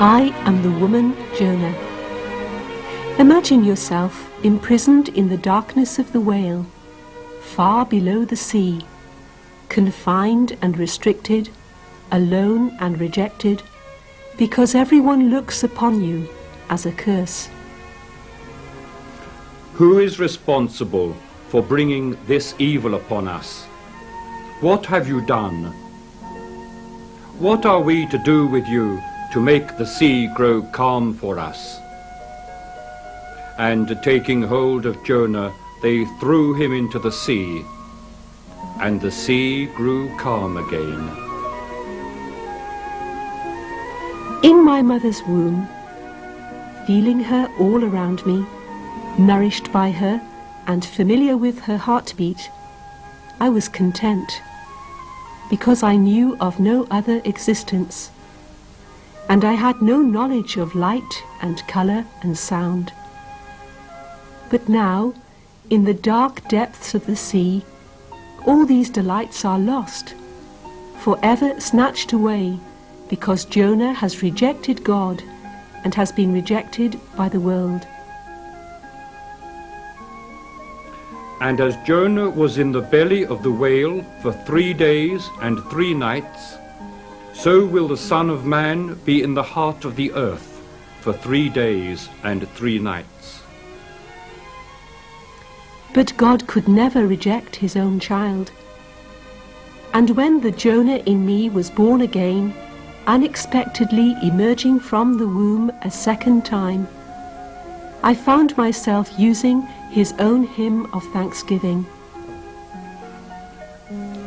I am the woman Jonah. Imagine yourself imprisoned in the darkness of the whale, far below the sea, confined and restricted, alone and rejected, because everyone looks upon you as a curse. Who is responsible for bringing this evil upon us? What have you done? What are we to do with you to make the sea grow calm for us? And taking hold of Jonah, they threw him into the sea, and the sea grew calm again. In my mother's womb, feeling her all around me, nourished by her and familiar with her heartbeat, I was content, because I knew of no other existence, and I had no knowledge of light and colour and sound. But now, in the dark depths of the sea, all these delights are lost, forever snatched away, because Jonah has rejected God and has been rejected by the world. And as Jonah was in the belly of the whale for 3 days and 3 nights, so will the Son of Man be in the heart of the earth for 3 days and 3 nights. But God could never reject his own child. And when the Jonah in me was born again, unexpectedly emerging from the womb a second time, I found myself using his own hymn of thanksgiving.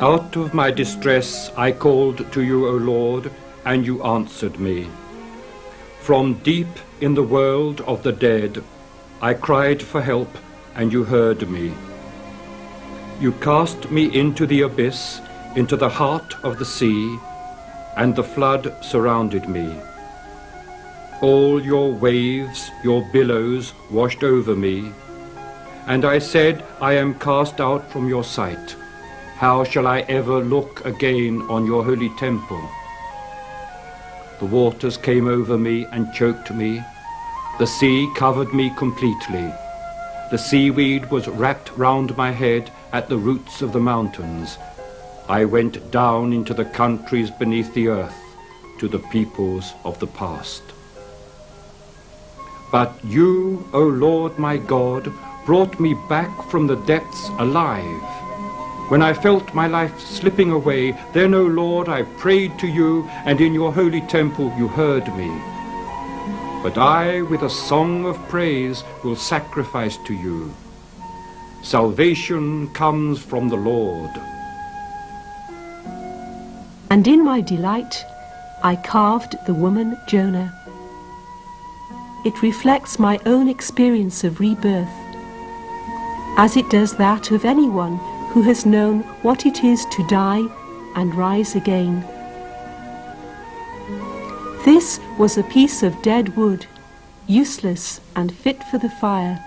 Out of my distress I called to you, O Lord, and you answered me. From deep in the world of the dead I cried for help, and you heard me. You cast me into the abyss, into the heart of the sea, and the flood surrounded me. All your waves, your billows washed over me, and I said, I am cast out from your sight. How shall I ever look again on your holy temple? The waters came over me and choked me. The sea covered me completely. The seaweed was wrapped round my head at the roots of the mountains. I went down into the countries beneath the earth, to the peoples of the past. But you, O Lord my God, brought me back from the depths alive. When I felt my life slipping away, then, O Lord, I prayed to you, and in your holy temple you heard me. But I, with a song of praise, will sacrifice to you. Salvation comes from the Lord. And in my delight, I carved the woman Jonah. It reflects my own experience of rebirth, as it does that of anyone who has known what it is to die and rise again. This was a piece of dead wood, useless and fit for the fire.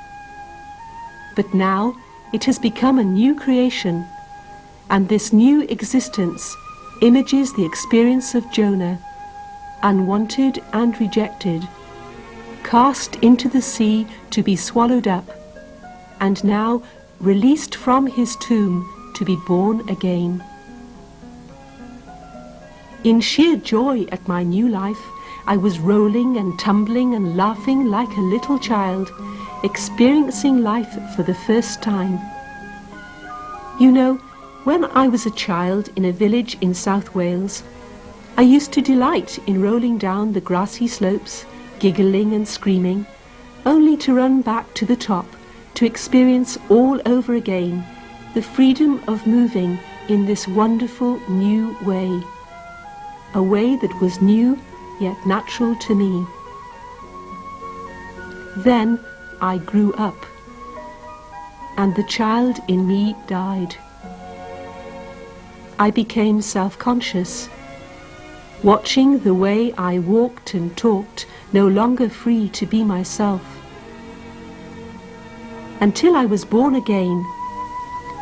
But now it has become a new creation, and this new existence images the experience of Jonah, unwanted and rejected, cast into the sea to be swallowed up, and now released from his tomb to be born again. In sheer joy at my new life, I was rolling and tumbling and laughing like a little child, experiencing life for the first time. You know, when I was a child in a village in South Wales, I used to delight in rolling down the grassy slopes, giggling and screaming, only to run back to the top to experience all over again the freedom of moving in this wonderful new way, a way that was new yet natural to me. Then I grew up, and the child in me died. I became self-conscious, watching the way I walked and talked, no longer free to be myself. Until I was born again,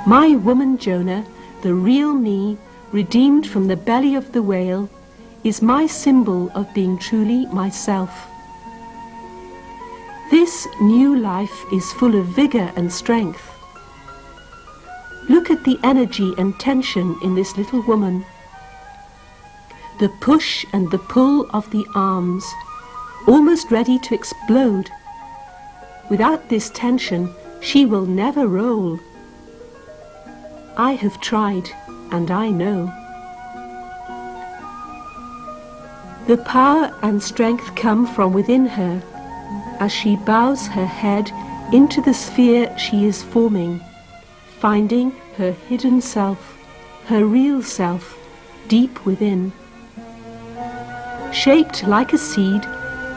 my woman Jonah, the real me, redeemed from the belly of the whale, is my symbol of being truly myself. This new life is full of vigor and strength. Look at the energy and tension in this little woman. The push and the pull of the arms, almost ready to explode. Without this tension, she will never roll. I have tried, and I know. The power and strength come from within her as she bows her head into the sphere she is forming, finding her hidden self, her real self, deep within. Shaped like a seed,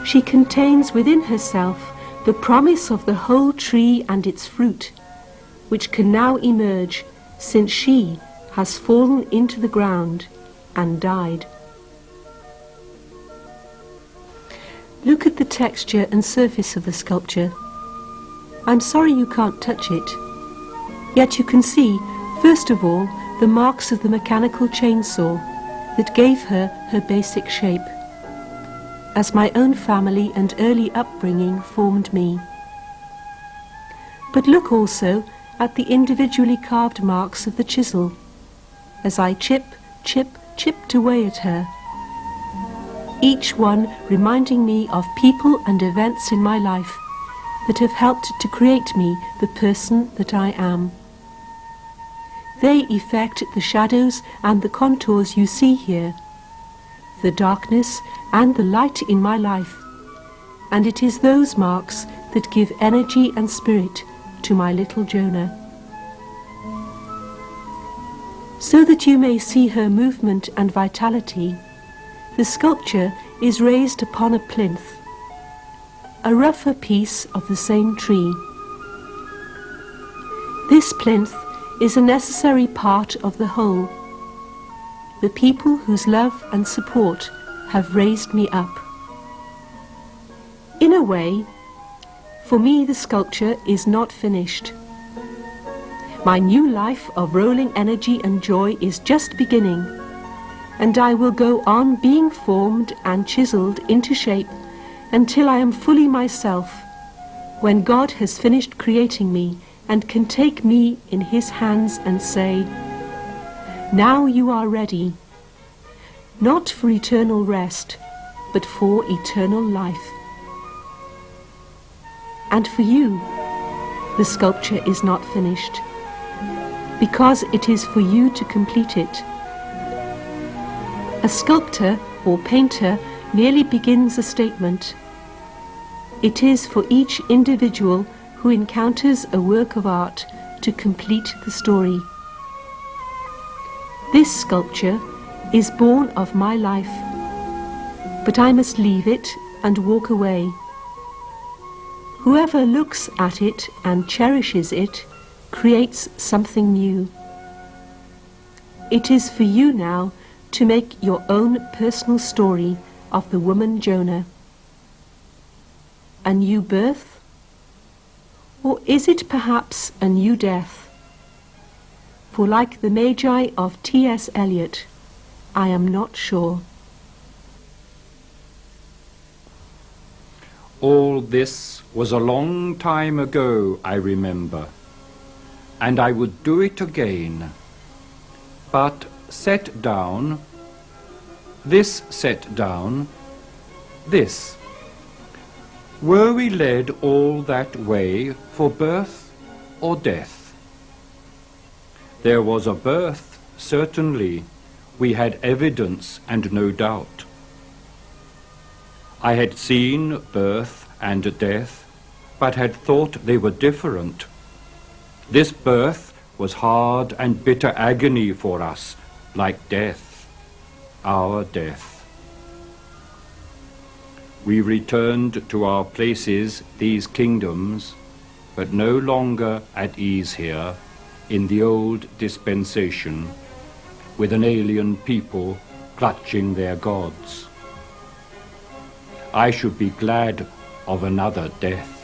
she contains within herself the promise of the whole tree and its fruit, which can now emerge since she has fallen into the ground and died. Look at the texture and surface of the sculpture. I'm sorry you can't touch it. Yet you can see, first of all, the marks of the mechanical chainsaw that gave her her basic shape, as my own family and early upbringing formed me. But look also at the individually carved marks of the chisel, as I chipped away at her, each one reminding me of people and events in my life that have helped to create me the person that I am. They effect the shadows and the contours you see here, the darkness and the light in my life, and it is those marks that give energy and spirit to my little Jonah. So that you may see her movement and vitality, the sculpture is raised upon a plinth, a rougher piece of the same tree. This plinth is a necessary part of the whole, the people whose love and support have raised me up. In a way, for me the sculpture is not finished. My new life of rolling energy and joy is just beginning, and I will go on being formed and chiseled into shape until I am fully myself, when God has finished creating me and can take me in his hands and say, "Now you are ready, not for eternal rest, but for eternal life." And for you, the sculpture is not finished, because it is for you to complete it. A sculptor or painter merely begins a statement. It is for each individual who encounters a work of art to complete the story. This sculpture is born of my life, but I must leave it and walk away. Whoever looks at it and cherishes it creates something new. It is for you now to make your own personal story of the woman Jonah. A new birth? Or is it perhaps a new death? For like the Magi of T.S. Eliot, I am not sure. All this was a long time ago, I remember, and I would do it again. But set down, this set down, this. Were we led all that way for birth or death? There was a birth, certainly. We had evidence and no doubt. I had seen birth and death, but had thought they were different. This birth was hard and bitter agony for us, like death, our death. We returned to our places, these kingdoms, but no longer at ease here, in the old dispensation, with an alien people clutching their gods. I should be glad of another death.